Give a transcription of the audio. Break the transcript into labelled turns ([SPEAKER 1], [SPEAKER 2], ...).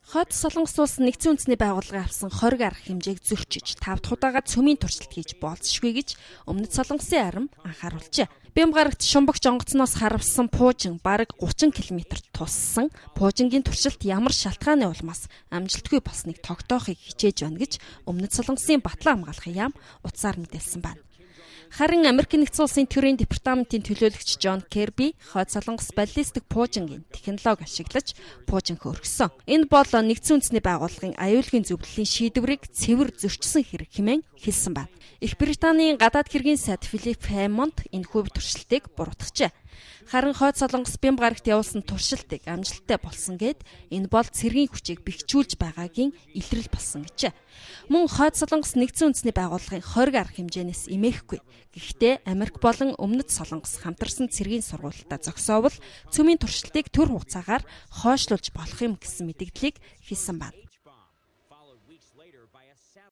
[SPEAKER 1] Хойд Солонгос улс нэгдсэн үндэсний байгууллагын авсан хориг арга хэмжээг зөрчиж 5 дахь удаага цөмийн туршилт хийж болзошгүй гэж Өмнөд Солонгосын арим анхааруулжээ. Бямгарагт шумбагч онгоцноос харавсан пуужин бараг 30 км туссан пуужингийн туршилт ямар шалтгааны улмаас амжилтгүй болсныг тогтоохыг хичээж байна гэж Өмнөд Солонгосын Батлан хамгаалахын яам утсаар мэдээлсэн байна. Харин Америкийн нэгдсэн улсын төрийн департаментийн төлөөлөгч Джон Керби Хойд Солонгос баллистик пуужингийн технологи ашиглаж пуужинг өргөсөн. Энэ бол нэгдсэн үндэсний байгууллагын аюулгын зөвлөлийн шийдвэрийг цэвэр зөрчсөн хэрэг хэмээн хэлсэн байна. Их Британийн гадаад хэргийн сайд Филипп Хэммонд энэхүү туршилтыг буруутгажээ. Харин Хойд Солонгос Бямгарагт явуулсан туршилтыг амжилттай болсон гэд энэ бол цэргийн хүчийг бэхжүүлж байгаагийн илрэл болсон гэжээ. Мөн Хойд Солонгос нэгдсэн үндэсний байгууллагын хориг арга хэмжээнээс эмээхгүй. Гэхдээ Америк болон Өмнөд Солонгос хамтарсан цэргийн сургуультаа зогсоовол цөмийн туршилтыг төр хугацаагаар хойшлуулж болох юм гэсэн мэдгдлийг хийсэн байна.